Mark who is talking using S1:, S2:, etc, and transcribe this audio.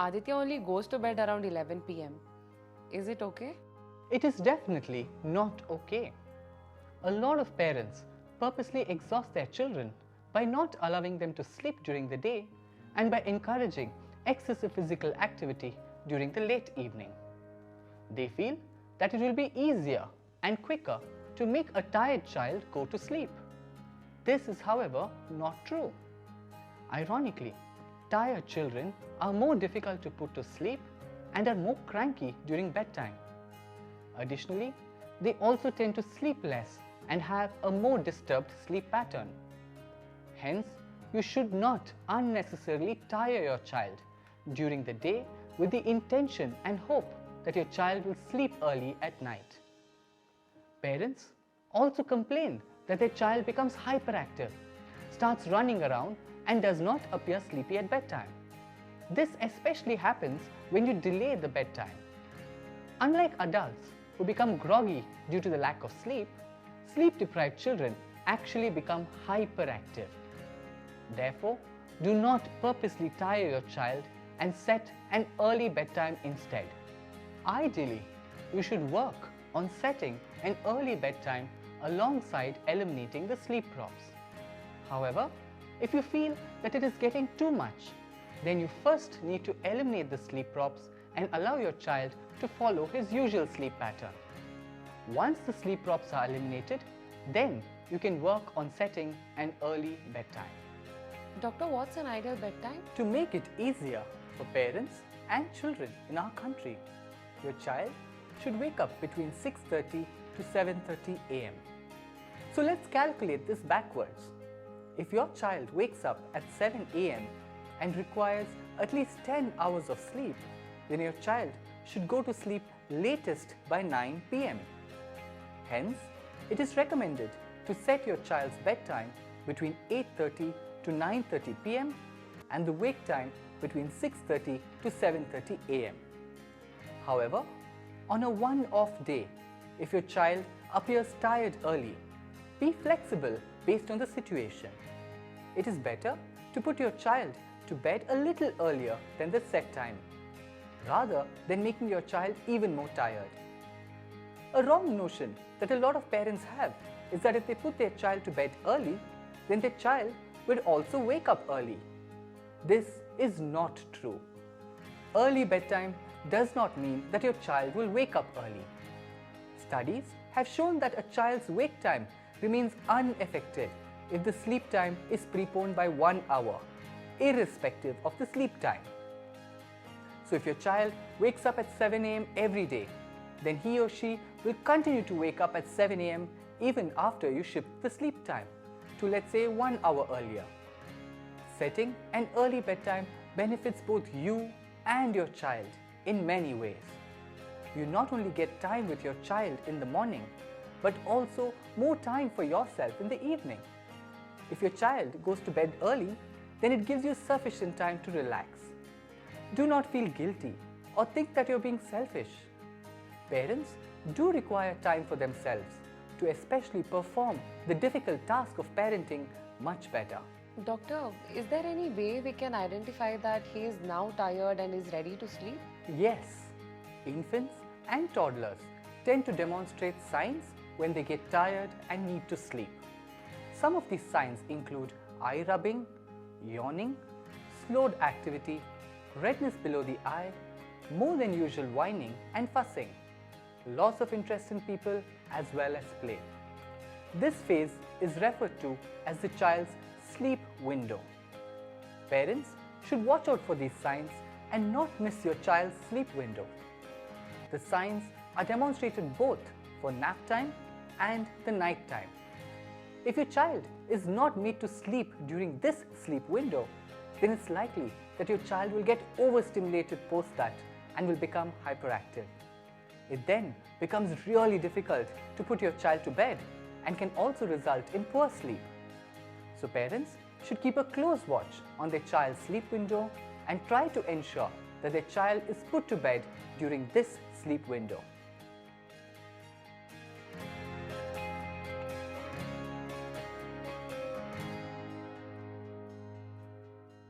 S1: Aditya only goes to bed around 11 p.m. Is it okay?
S2: It is definitely not okay. A lot of parents purposely exhaust their children by not allowing them to sleep during the day and by encouraging excessive physical activity during the late evening. They feel that it will be easier and quicker to make a tired child go to sleep. This is, however, not true. Ironically, tired children are more difficult to put to sleep and are more cranky during bedtime. Additionally, they also tend to sleep less and have a more disturbed sleep pattern. Hence, you should not unnecessarily tire your child during the day with the intention and hope that your child will sleep early at night. Parents also complain that their child becomes hyperactive, starts running around and does not appear sleepy at bedtime. This especially happens when you delay the bedtime. Unlike adults who become groggy due to the lack of sleep, sleep-deprived children actually become hyperactive. Therefore, do not purposely tire your child and set an early bedtime instead. Ideally, you should work on setting an early bedtime alongside eliminating the sleep props. However, if you feel that it is getting too much, then you first need to eliminate the sleep props and allow your child to follow his usual sleep pattern. Once the sleep props are eliminated, then you can work on setting an early bedtime.
S1: Doctor, what's an ideal bedtime?
S2: To make it easier for parents and children in our country, your child should wake up between 6:30 to 7:30 am. So let's calculate this backwards. If your child wakes up at 7 am and requires at least 10 hours of sleep, then your child should go to sleep latest by 9 pm. Hence, it is recommended to set your child's bedtime between 8:30 to 9:30 pm and the wake time between 6:30 to 7:30 am. However, on a one-off day, if your child appears tired early, be flexible based on the situation. It is better to put your child to bed a little earlier than the set time, rather than making your child even more tired. A wrong notion that a lot of parents have is that if they put their child to bed early, then their child will also wake up early. This is not true. Early bedtime does not mean that your child will wake up early. Studies have shown that a child's wake time remains unaffected if the sleep time is preponed by 1 hour, irrespective of the sleep time. So if your child wakes up at 7 am every day, then he or she will continue to wake up at 7 am even after you shift the sleep time to, let's say, 1 hour earlier. Setting an early bedtime benefits both you and your child in many ways. You not only get time with your child in the morning, but also more time for yourself in the evening. If your child goes to bed early, then it gives you sufficient time to relax. Do not feel guilty or think that you're being selfish. Parents do require time for themselves to especially perform the difficult task of parenting much better.
S1: Doctor, is there any way we can identify that he is now tired and is ready to sleep?
S2: Yes, infants and toddlers tend to demonstrate signs when they get tired and need to sleep. Some of these signs include eye rubbing, yawning, slowed activity, redness below the eye, more than usual whining and fussing, loss of interest in people as well as play. This phase is referred to as the child's sleep window. Parents should watch out for these signs and not miss your child's sleep window. The signs are demonstrated both for nap time and the night time. If your child is not made to sleep during this sleep window, then it's likely that your child will get overstimulated post that and will become hyperactive. It then becomes really difficult to put your child to bed and can also result in poor sleep. So parents should keep a close watch on their child's sleep window and try to ensure that their child is put to bed during this sleep window.